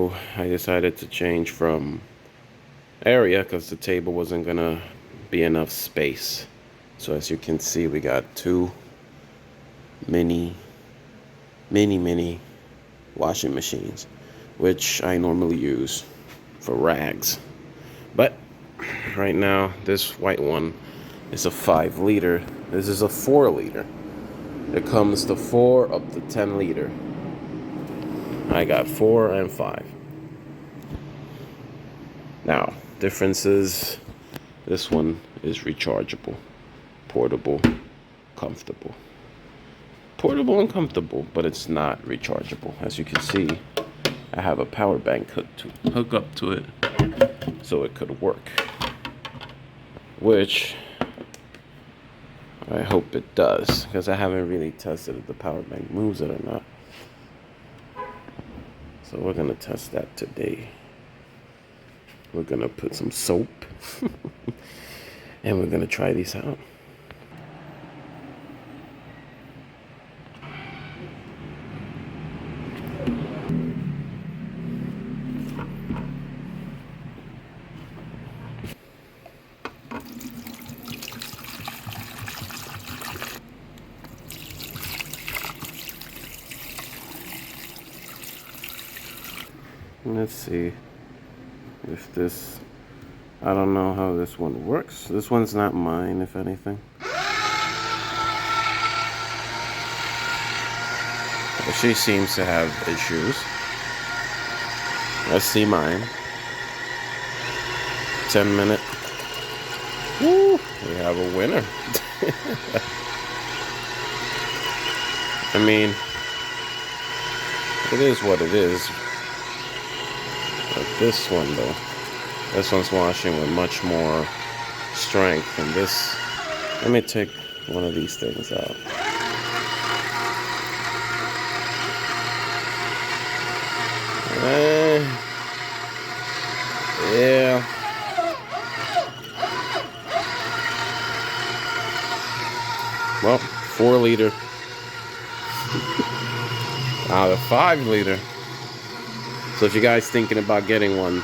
So I decided to change from area because the table wasn't gonna be enough space. So as you can see, we got two mini washing machines, which I normally use for rags. But right now, this white one is a 5 liter. This is a 4 liter. It comes to 4 up to 10 liter. I got 4 and 5. Now, differences. This one is rechargeable, portable, comfortable. Portable and comfortable, but it's not rechargeable. As you can see, I have a power bank hook up to it so it could work, which I hope it does, because I haven't really tested if the power bank moves it or not. So we're gonna test that today. We're gonna put some soap and we're gonna try these out. Let's see if this, I don't know how this one works. This one's not mine, if anything. But she seems to have issues. Let's see mine. 10 minute. Woo! We have a winner. I mean, it is what it is. But this one though, this one's washing with much more strength than this. Let me take one of these things out. Yeah. Well, 4 liter. Now the 5 liter. So if you guys thinking about getting one,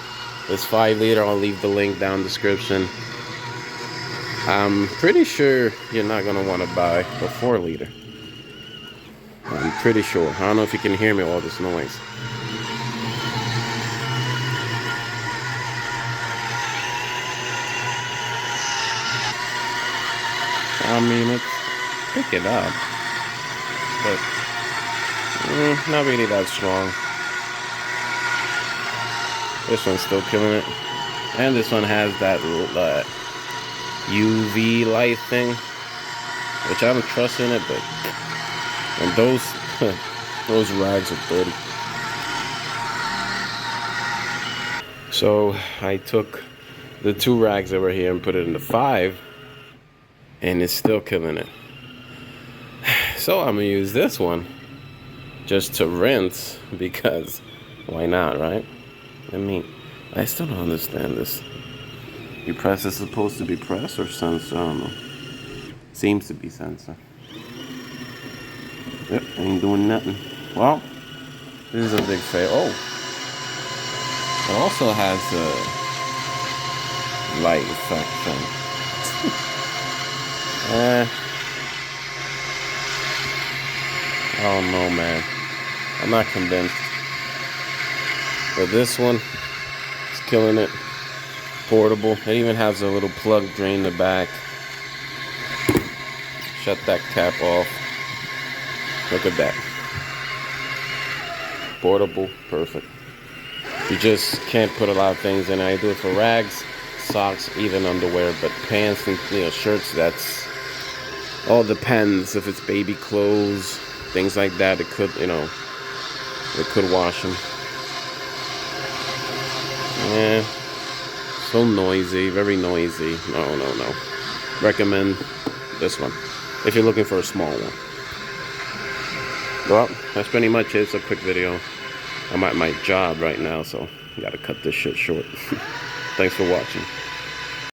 this 5 liter, I'll leave the link down in the description. I'm pretty sure you're not gonna want to buy a 4 liter. I'm pretty sure. I don't know if you can hear me with all this noise. I mean, it's picking up, but not really that strong. This one's still killing it. And this one has that UV light thing, which I don't trust in it, but and those rags are dirty. So I took the 2 rags that were here and put it in the 5, and it's still killing it. So I'm gonna use this one just to rinse, because why not, right? I mean, I still don't understand this. You press is supposed to be press or sensor? I don't know. Seems to be sensor. Yep, ain't doing nothing. Well, this is a big fail. Oh, it also has a light effect thing. I don't know, man. I'm not convinced. But this one is killing it. Portable. It even has a little plug drain in the back. Shut that cap off. Look at that. Portable. Perfect. You just can't put a lot of things in it. I do it for rags, socks, even underwear. But pants and shirts, that's all depends. If it's baby clothes, things like that, it could, it could wash them. Yeah, so noisy, very noisy. No. Recommend this one if you're looking for a small one. Well, that's pretty much it. It's a quick video. I'm at my job right now, so I gotta cut this shit short. Thanks for watching.